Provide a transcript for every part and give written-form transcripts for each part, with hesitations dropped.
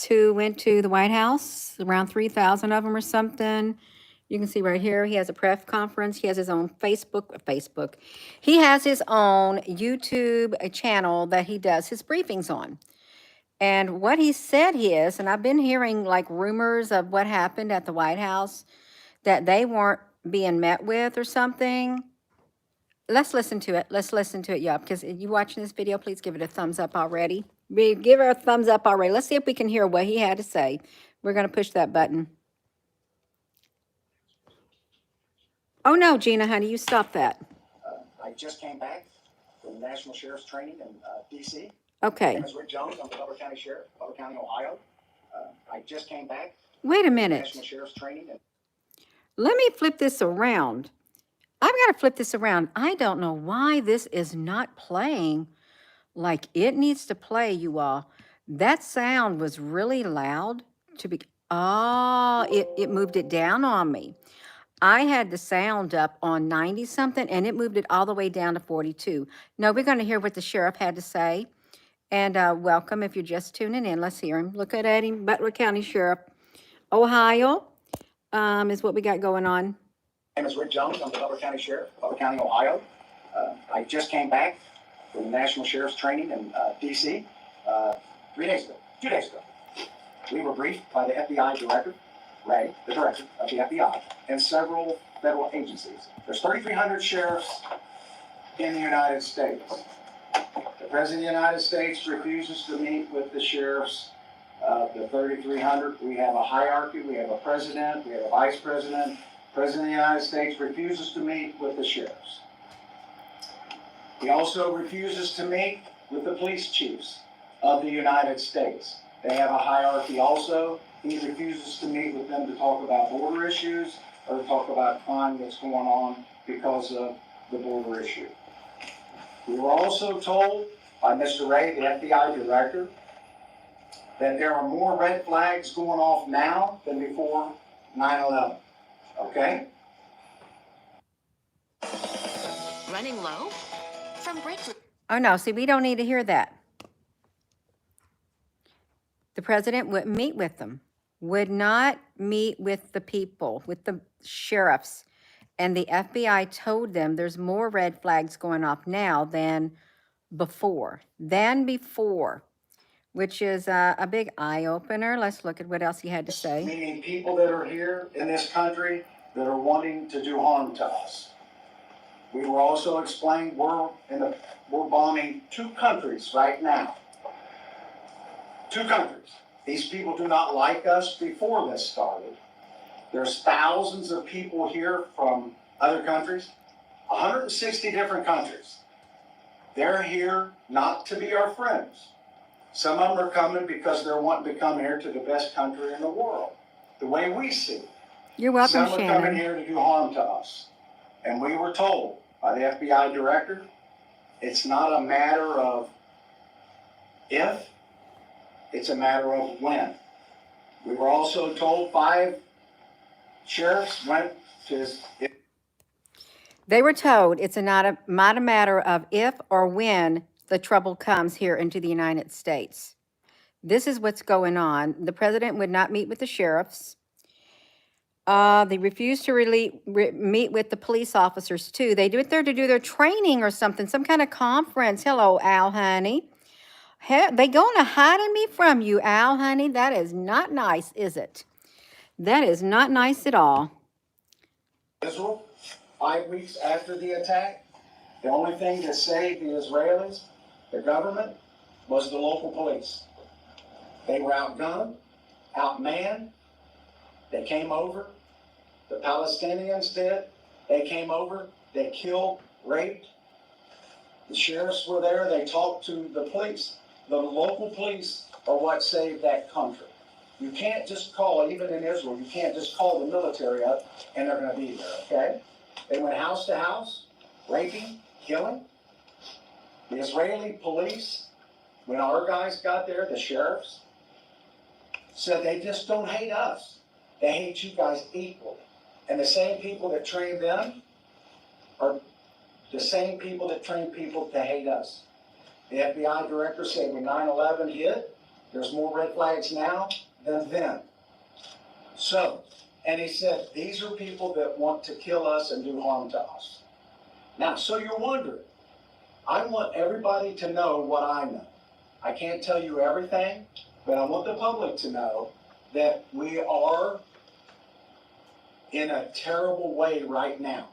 who went to the White House, around 3,000 of them or something. You can see right here, he has a press conference. He has his own Facebook. He has his own YouTube channel that he does his briefings on. And what he said is, and I've been hearing like rumors of what happened at the White House, that they weren't being met with or something. Let's listen to it. Let's listen to it, y'all, because you watching this video, please give it a thumbs up already. Give her a thumbs up already. Let's see if we can hear what he had to say. We're going to push that button. Oh, no, Gina, honey, you stop that. I just came back from the National Sheriff's Training in D.C. Okay. My name is Rick Jones. I'm the Butler County Sheriff, Butler County, Ohio. I just came back. Wait a from the minute. National Sheriff's Training. Let me flip this around. I've got to flip this around. I don't know why this is not playing like it needs to play, you all. That sound was really loud to be. Oh, it moved it down on me. I had the sound up on 90 something and it moved it all the way down to 42. Now we're going to hear what the sheriff had to say. And welcome if you're just tuning in. Let's hear him. Look at Eddie, Butler County Sheriff, Ohio is what we got going on. My name is Rick Jones. I'm the Butler County Sheriff, Butler County, Ohio. I just came back from the National Sheriff's Training in D.C. 2 days ago. We were briefed by the FBI Director, Ray, the Director of the FBI, and several federal agencies. There's 3,300 sheriffs in the United States. The President of the United States refuses to meet with the sheriffs of the 3,300. We have a hierarchy. We have a president. We have a vice president. The President of the United States refuses to meet with the sheriffs. He also refuses to meet with the police chiefs of the United States. They have a hierarchy also. He refuses to meet with them to talk about border issues or to talk about crime that's going on because of the border issue. We were also told by Mr. Ray, the FBI Director, that there are more red flags going off now than before 9/11. Okay? Running low? From Breakthrough. Oh, no. See, we don't need to hear that. The president wouldn't meet with them, would not meet with the people, with the sheriffs. And the FBI told them there's more red flags going off now than before, which is a big eye opener. Let's look at what else he had to say. Meaning people that are here in this country that are wanting to do harm to us. We were also explained we're bombing 2 countries right now. 2 countries. These people do not like us before this started. There's thousands of people here from other countries, 160 different countries. They're here not to be our friends. Some of them are coming because they're wanting to come here to the best country in the world, the way we see it. You're welcome, Some are Shannon. coming here to do harm to us. And we were told by the FBI Director, it's not a matter of if, it's a matter of when. We were also told 5 sheriffs went to... They were told it's not a matter of if or when the trouble comes here into the United States. This is what's going on. The president would not meet with the sheriffs. They refused to meet with the police officers, too. They do it there to do their training or something, some kind of conference. Hello, Al, honey. They going to hiding me from you, Al, honey. That is not nice, is it? That is not nice at all. Israel, 5 weeks after the attack, the only thing that saved the Israelis, the government, was the local police. They were outgunned, outmanned. They came over. The Palestinians did. They came over. They killed, raped. The sheriffs were there. They talked to the police. The local police are what saved that country. You can't just call, even in Israel, you can't just call the military up and they're going to be there, okay? They went house to house, raping, killing. The Israeli police, when our guys got there, the sheriffs, said they just don't hate us. They hate you guys equally. And the same people that train them are the same people that train people to hate us. The FBI Director said when 9/11 hit, There's more red flags now than then. So, and he said, these are people that want to kill us and do harm to us. Now, so you're wondering, I want everybody to know what I know. I can't tell you everything, but I want the public to know that we are in a terrible way right now.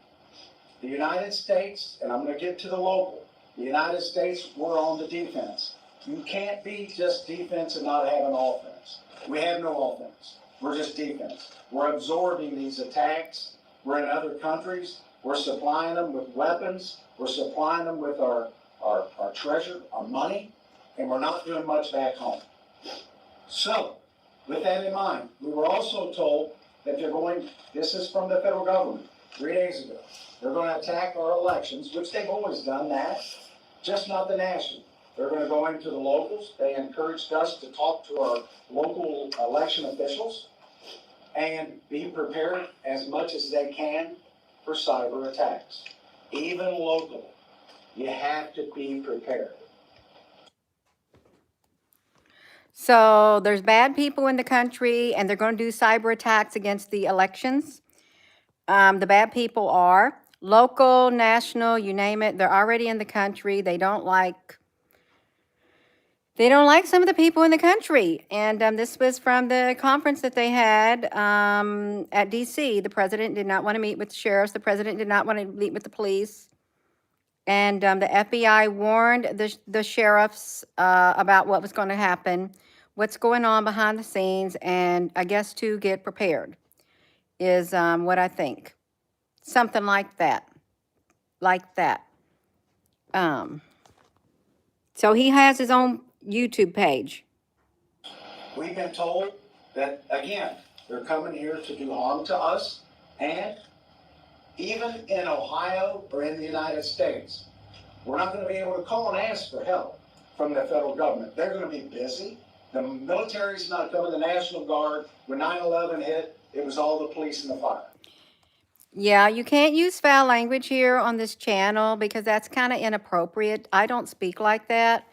The United States, and I'm going to get to the local, the United States, we're on the defense. You can't be just defense and not have an offense. We have no offense. We're just defense. We're absorbing these attacks. We're in other countries. We're supplying them with weapons. We're supplying them with our treasure, our money, and we're not doing much back home. So, with that in mind, we were also told that they're going, this is from the federal government, 3 days ago, they're going to attack our elections, which they've always done that, just not the national. They're going to go into the locals. They encouraged us to talk to our local election officials and be prepared as much as they can for cyber attacks. Even locally, you have to be prepared. So there's bad people in the country, and they're going to do cyber attacks against the elections. The bad people are local, national, you name it. They're already in the country. They don't like some of the people in the country. And this was from the conference that they had at DC. The president did not want to meet with the sheriffs. The president did not want to meet with the police. And the FBI warned the sheriffs about what was going to happen, what's going on behind the scenes, and I guess to get prepared is what I think. Something like that. So he has his own YouTube page. We've been told that, again, they're coming here to do harm to us, and even in Ohio or in the United States, we're not going to be able to call and ask for help from the federal government. They're going to be busy. The military's not coming, the National Guard. When 9/11 hit, it was all the police and the fire. Yeah, you can't use foul language here on this channel because that's kind of inappropriate. I don't speak like that.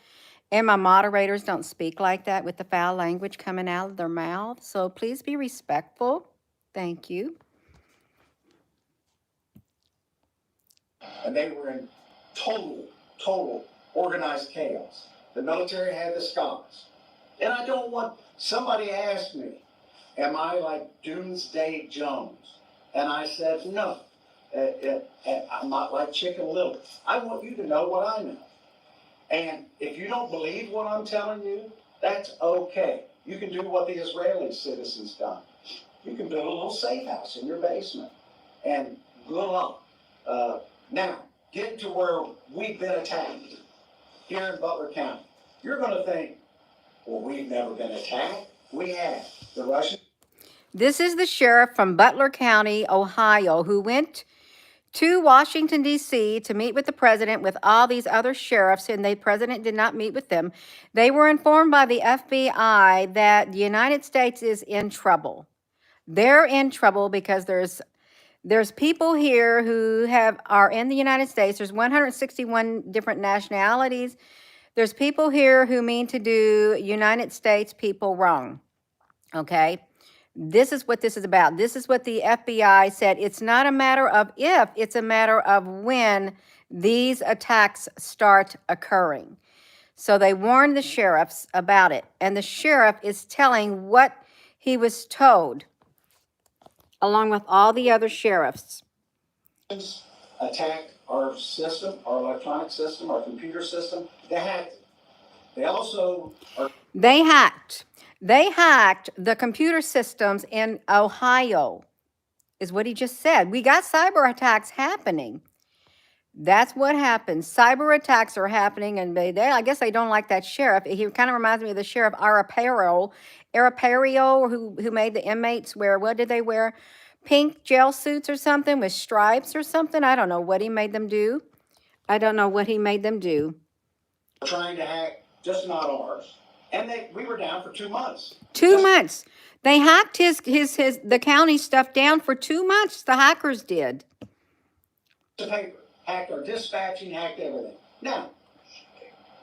And my moderators don't speak like that with the foul language coming out of their mouth. So please be respectful. Thank you. And they were in total organized chaos. The military had the scholars. And I don't want, somebody asked me, am I like Doomsday Jones? And I said, no, I'm not like Chicken Little. I want you to know what I know. And if you don't believe what I'm telling you, that's okay. You can do what the Israeli citizens done. You can build a little safe house in your basement. And good luck. Now, get to where we've been attacked here in Butler County. You're going to think, well, we've never been attacked. We have. The Russians. This is the sheriff from Butler County, Ohio, who went to Washington, D.C. to meet with the president with all these other sheriffs, and the president did not meet with them. They were informed by the FBI that the United States is in trouble. They're in trouble because there's people here who are in the United States. There's 161 different nationalities. There's people here who mean to do United States people wrong, okay? This is what this is about. This is what the FBI said. It's not a matter of if, it's a matter of when these attacks start occurring. So they warned the sheriffs about it, and the sheriff is telling what he was told, along with all the other sheriffs. Attacked our system, our electronic system, our computer system. They hacked it. They also are. They hacked the computer systems in Ohio, is what he just said. We got cyber attacks happening. That's what happens. Cyber attacks are happening, and I guess they don't like that sheriff. He kind of reminds me of the sheriff Arapario, who made the inmates wear, what did they wear? Pink gel suits or something with stripes or something. I don't know what he made them do. Trying to hack, just not ours. And we were down for 2 months. 2 months. They hacked the county stuff down for 2 months. The hackers did. The paper hacked our dispatching, hacked everything. Now,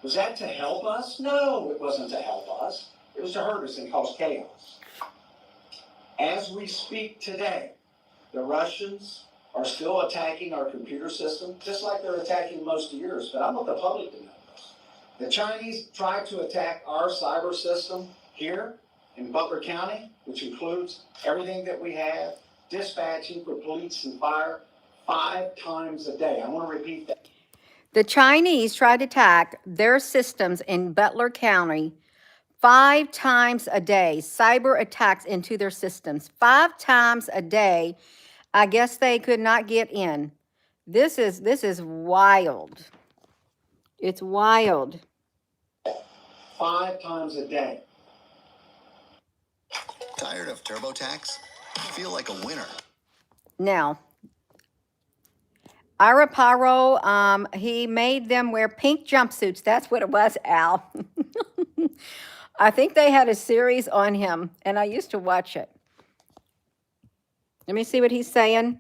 was that to help us? No, it wasn't to help us. It was to hurt us and cause chaos. As we speak today, the Russians are still attacking our computer system, just like they're attacking most of yours, but I want the public to know this. The Chinese tried to attack our cyber system here in Butler County, which includes everything that we have, dispatching for police and fire, 5 times a day. I want to repeat that. The Chinese tried to attack their systems in Butler County 5 times a day, cyber attacks into their systems. 5 times a day. I guess they could not get in. This is wild. It's wild. 5 times a day. Tired of TurboTax? Feel like a winner. Now, Ira Paro, he made them wear pink jumpsuits. That's what it was, Al. I think they had a series on him, and I used to watch it. Let me see what he's saying.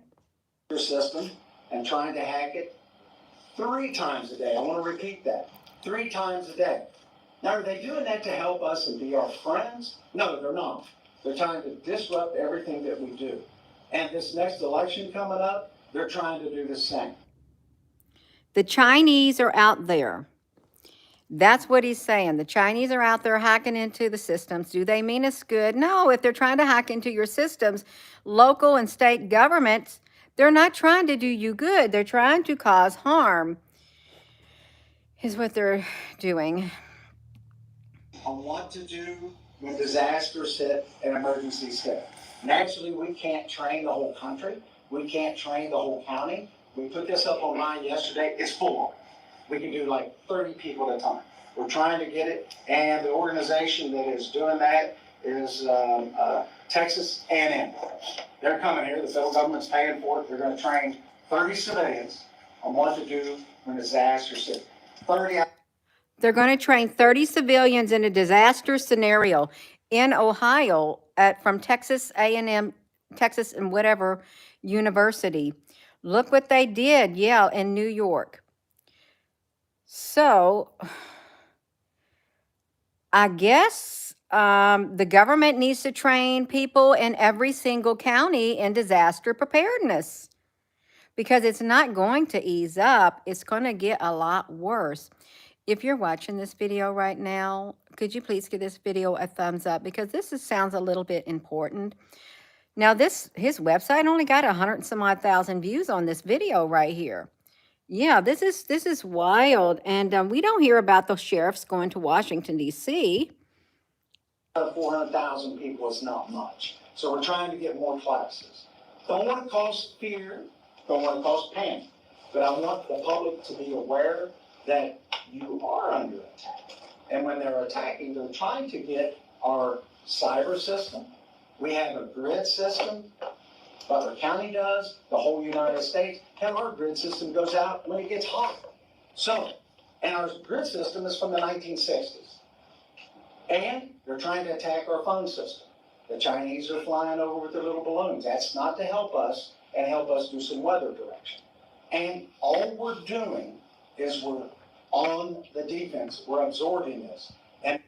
Your system and trying to hack it 3 times a day. I want to repeat that. 3 times a day. Now, are they doing that to help us and be our friends? No, they're not. They're trying to disrupt everything that we do. And this next election coming up, they're trying to do the same. The Chinese are out there. That's what he's saying. The Chinese are out there hacking into the systems. Do they mean us good? No, if they're trying to hack into your systems, local and state governments, they're not trying to do you good. They're trying to cause harm, is what they're doing. On what to do when disasters hit and emergencies hit. Naturally, we can't train the whole country. We can't train the whole county. We put this up online yesterday. It's full. We can do like 30 people at a time. We're trying to get it, and the organization that is doing that is Texas A&M. They're coming here. The federal government's paying for it. They're going to train 30 civilians on what to do when disasters hit. 30. They're going to train 30 civilians in a disaster scenario in Ohio from Texas A&M, Texas and whatever university. Look what they did, yeah, in New York. So, I guess the government needs to train people in every single county in disaster preparedness because it's not going to ease up. It's going to get a lot worse. If you're watching this video right now, could you please give this video a thumbs up because sounds a little bit important. Now, his website only got 100 and some odd thousand views on this video right here. Yeah, this is wild, and we don't hear about the sheriffs going to Washington, D.C. 400,000 people is not much. So we're trying to get more classes. Don't want to cause fear, don't want to cause panic, but I want the public to be aware that you are under attack. And when they're attacking, they're trying to get our cyber system. We have a grid system. Butler County does, the whole United States. Hell, our grid system goes out when it gets hot. So, and our grid system is from the 1960s. And they're trying to attack our phone system. The Chinese are flying over with their little balloons. That's not to help us and help us do some weather direction. And all we're doing is we're on the defense. We're absorbing this. And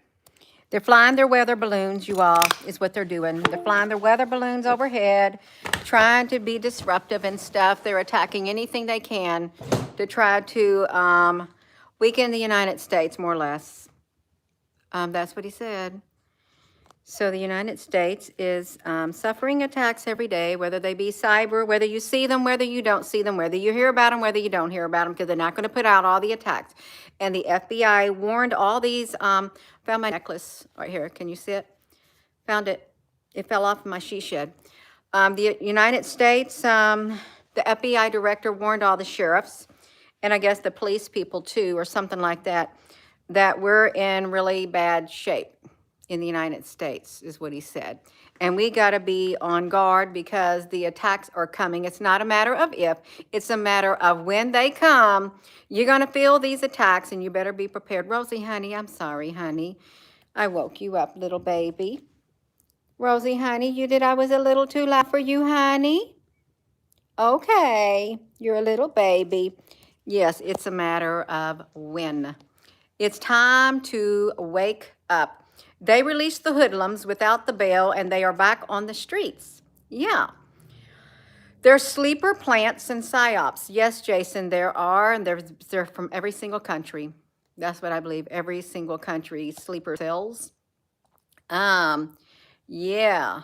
they're flying their weather balloons, you all, is what they're doing. They're flying their weather balloons overhead, trying to be disruptive and stuff. They're attacking anything they can to try to weaken the United States, more or less. That's what he said. So the United States is suffering attacks every day, whether they be cyber, whether you see them, whether you don't see them, whether you hear about them, whether you don't hear about them, because they're not going to put out all the attacks. And the FBI warned all these, found my necklace right here. Can you see it? Found it. It fell off my she shed. The United States, the FBI director warned all the sheriffs, and I guess the police people too, or something like that, that we're in really bad shape in the United States, is what he said. And we got to be on guard because the attacks are coming. It's not a matter of if, it's a matter of when they come. You're going to feel these attacks and you better be prepared. Rosie, honey, I'm sorry, honey. I woke you up, little baby. Rosie, honey, I was a little too loud for you, honey? Okay, you're a little baby. Yes, it's a matter of when. It's time to wake up. They released the hoodlums without the bail, and they are back on the streets. Yeah. There's sleeper plants and psyops. Yes, Jason, there are, and they're from every single country. That's what I believe. Every single country, sleeper cells. Yeah.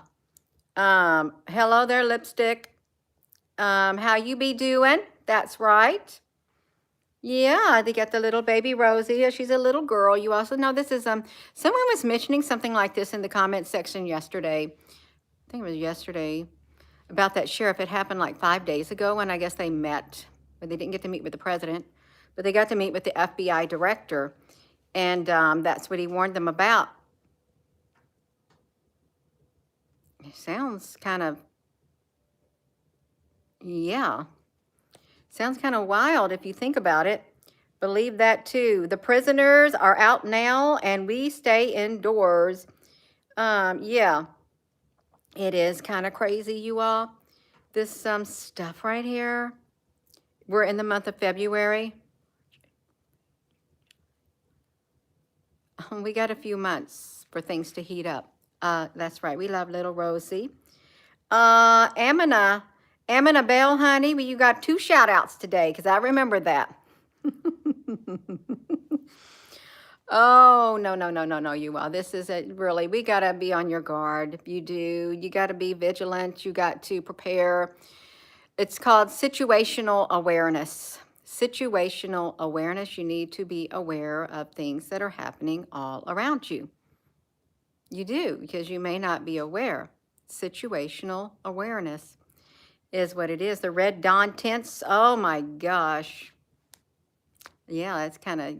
Hello there, lipstick. How you be doing? That's right. Yeah, they got the little baby Rosie. She's a little girl. You also know this is someone was mentioning something like this in the comment section yesterday. I think it was yesterday about that sheriff. It happened like 5 days ago, and I guess they met, but they didn't get to meet with the president, but they got to meet with the FBI director, and that's what he warned them about. It sounds kind of, yeah. Sounds kind of wild if you think about it. Believe that too. The prisoners are out now and we stay indoors. Yeah, it is kind of crazy, you all. This stuff right here. We're in the month of February. We got a few months for things to heat up. That's right. We love little Rosie. Amina Bell, honey, well, you got 2 shout outs today because I remember that. Oh, no, you all. This is really, we got to be on your guard. You do. You got to be vigilant. You got to prepare. It's called situational awareness. Situational awareness. You need to be aware of things that are happening all around you. You do, because you may not be aware. Situational awareness is what it is. The red dawn tents, oh my gosh. Yeah, it's kind of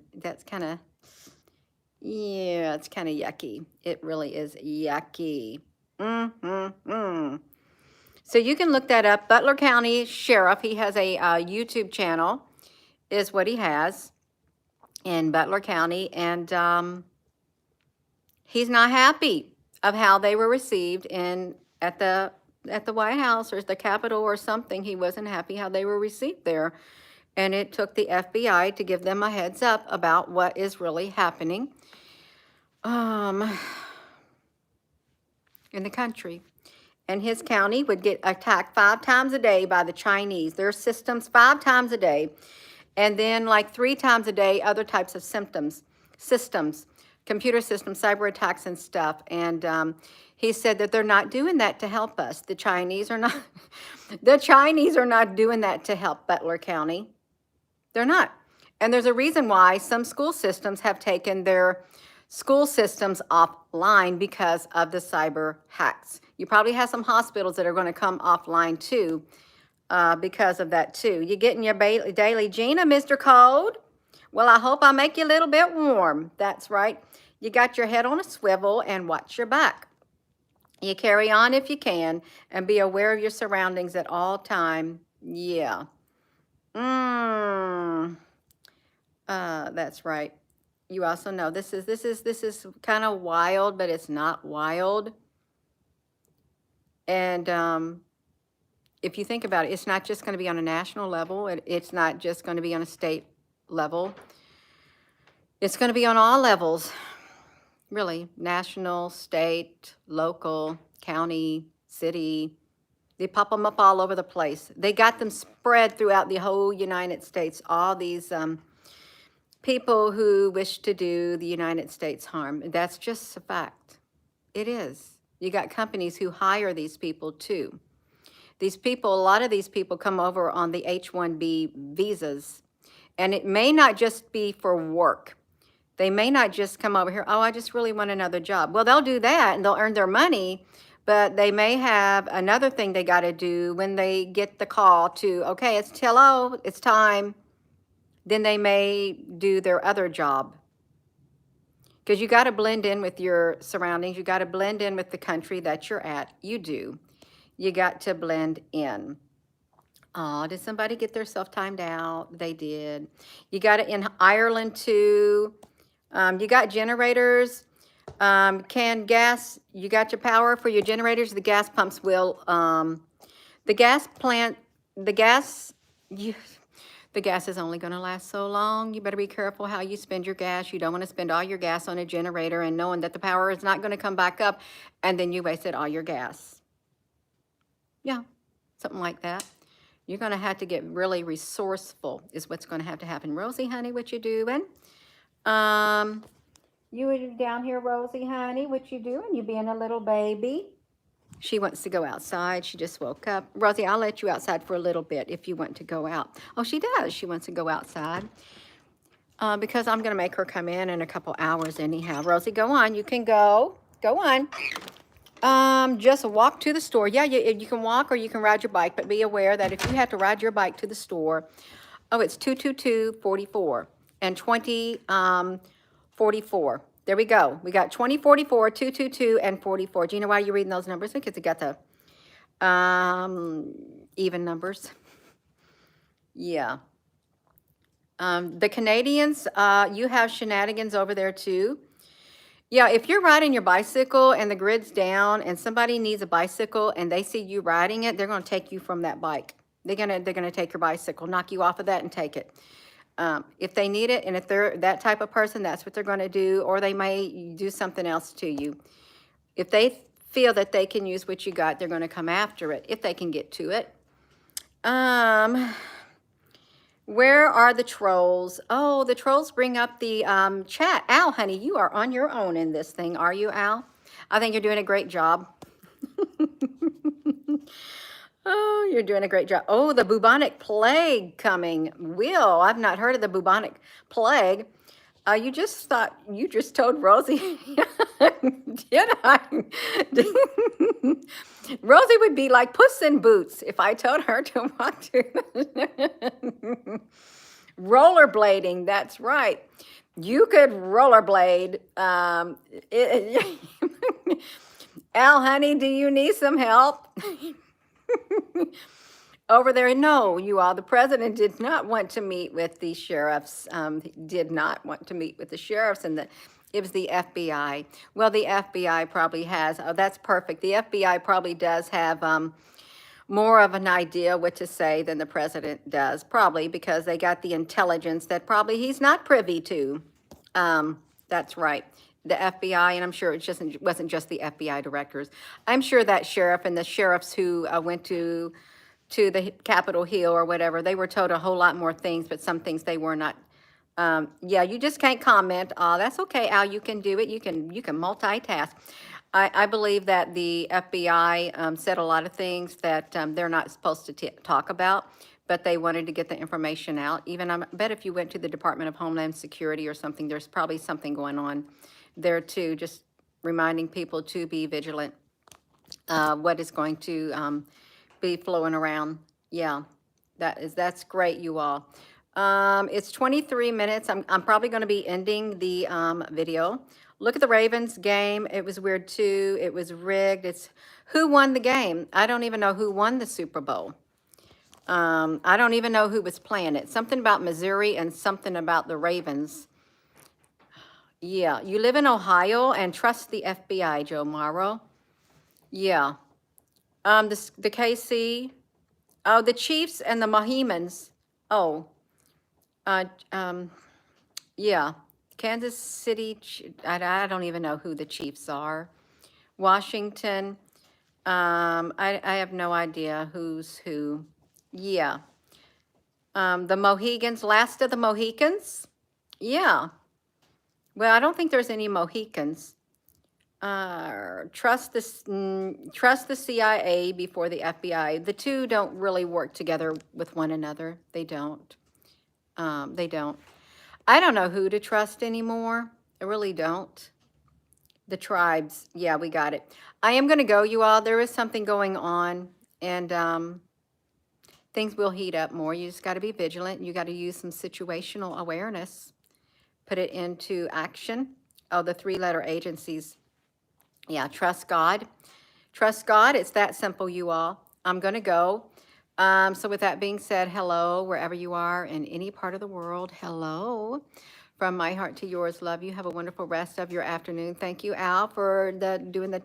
yucky. It really is yucky. So you can look that up. Butler County Sheriff, he has a YouTube channel, is what he has in Butler County, and he's not happy of how they were received at the White House or the Capitol or something. He wasn't happy how they were received there. And it took the FBI to give them a heads up about what is really happening in the country. And his county would get attacked 5 times a day by the Chinese. Their systems 5 times a day. And then like 3 times a day, other types of systems, computer systems, cyber attacks and stuff. And he said that they're not doing that to help us. The Chinese are not doing that to help Butler County. They're not. And there's a reason why some school systems have taken their school systems offline because of the cyber hacks. You probably have some hospitals that are going to come offline too because of that too. You getting your daily Gina, Mr. Cold? Well, I hope I make you a little bit warm. That's right. You got your head on a swivel and watch your back. You carry on if you can and be aware of your surroundings at all time. Yeah. That's right. You also know this is kind of wild, but it's not wild. And if you think about it, it's not just going to be on a national level. It's not just going to be on a state level. It's going to be on all levels, really. National, state, local, county, city. They pop them up all over the place. They got them spread throughout the whole United States. All these people who wish to do the United States harm. That's just a fact. It is. You got companies who hire these people too. These people, a lot of these people come over on the H-1B visas. And it may not just be for work. They may not just come over here, oh, I just really want another job. Well, they'll do that and they'll earn their money, but they may have another thing they got to do when they get the call to, okay, hello, it's time. Then they may do their other job. Because you got to blend in with your surroundings. You got to blend in with the country that you're at. You do. You got to blend in. Oh, did somebody get theirself timed out? They did. You got it in Ireland too. You got generators. Can gas, you got your power for your generators. The gas pumps will, the gas plant, The gas is only going to last so long. You better be careful how you spend your gas. You don't want to spend all your gas on a generator and knowing that the power is not going to come back up, and then you wasted all your gas. Yeah, something like that. You're going to have to get really resourceful is what's going to have to happen. Rosie, honey, what you doing? You were down here, Rosie, honey, what you doing? You being a little baby? She wants to go outside. She just woke up. Rosie, I'll let you outside for a little bit if you want to go out. Oh, she does. She wants to go outside. Because I'm going to make her come in a couple hours anyhow. Rosie, go on. You can go. Go on. Just walk to the store. Yeah, you can walk or you can ride your bike, but be aware that if you have to ride your bike to the store, it's 222-44 and 20-44. There we go. We got 20-44, 222, and 44. Do you know why you're reading those numbers? Because it got the even numbers. Yeah. The Canadians, you have shenanigans over there too. Yeah, if you're riding your bicycle and the grid's down and somebody needs a bicycle and they see you riding it, they're going to take you from that bike. They're gonna take your bicycle, knock you off of that and take it. If they need it, and if they're that type of person, that's what they're going to do, or they may do something else to you. If they feel that they can use what you got, they're going to come after it, if they can get to it. Where are the trolls? Oh, the trolls bring up the chat. Al, honey, you are on your own in this thing, are you, Al? I think you're doing a great job. Oh, you're doing a great job. Oh, the bubonic plague coming. Will, I've not heard of the bubonic plague. You just told Rosie, did I? Rosie would be like Puss in Boots if I told her to walk to rollerblading. That's right. You could rollerblade. Al, honey, do you need some help? Over there, no, you all. The president did not want to meet with the sheriffs. Did not want to meet with the sheriffs, and it was the FBI. Well, the FBI probably has. Oh, that's perfect. The FBI probably does have more of an idea what to say than the president does, probably because they got the intelligence that probably he's not privy to. That's right. The FBI, and I'm sure it wasn't just the FBI directors. I'm sure that sheriff and the sheriffs who went to the Capitol Hill or whatever, they were told a whole lot more things, but some things they were not. Yeah, you just can't comment. That's okay, Al. You can do it. You can multitask. I believe that the FBI said a lot of things that they're not supposed to talk about, but they wanted to get the information out. Even I bet if you went to the Department of Homeland Security or something, there's probably something going on there too, just reminding people to be vigilant. What is going to be flowing around. Yeah, that's great, you all. It's 23 minutes. I'm probably going to be ending the video. Look at the Ravens game. It was weird too. It was rigged. It's who won the game. I don't even know who won the Super Bowl. I don't even know who was playing it. Something about Missouri and something about the Ravens. Yeah, you live in Ohio and trust the FBI, Joe Morrow. Yeah. The KC. Oh, the Chiefs and the Mohimans. Oh. Yeah. Kansas City. I don't even know who the Chiefs are. Washington. I have no idea who's who. Yeah. The Mohegans, last of the Mohicans. Yeah. Well, I don't think there's any Mohicans. Trust the CIA before the FBI. The two don't really work together with one another. They don't. They don't. I don't know who to trust anymore. I really don't. The tribes. Yeah, we got it. I am going to go, you all. There is something going on, and things will heat up more. You just got to be vigilant. You got to use some situational awareness. Put it into action. Oh, the 3-letter agencies. Yeah, trust God. Trust God. It's that simple, you all. I'm going to go. So with that being said, hello, wherever you are in any part of the world. Hello. From my heart to yours. Love you. Have a wonderful rest of your afternoon. Thank you, Al, for doing the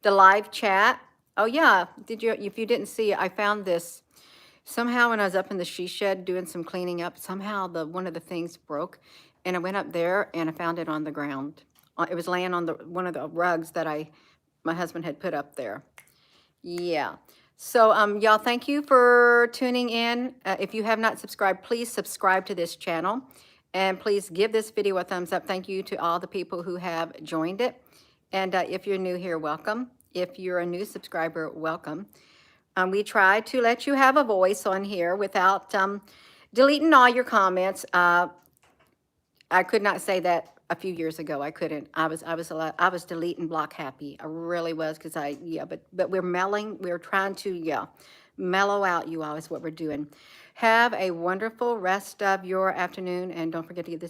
live chat. Oh, yeah. If you didn't see it, I found this Somehow when I was up in the she shed doing some cleaning up, somehow one of the things broke, and I went up there and I found it on the ground. It was laying on one of the rugs that my husband had put up there. Yeah. So, y'all, thank you for tuning in. If you have not subscribed, please subscribe to this channel. And please give this video a thumbs up. Thank you to all the people who have joined it. And if you're new here, welcome. If you're a new subscriber, welcome. We try to let you have a voice on here without deleting all your comments. I could not say that a few years ago. I couldn't. I was delete and block happy. I really was, because but we're trying to mellow out, you all, is what we're doing. Have a wonderful rest of your afternoon, and don't forget to give this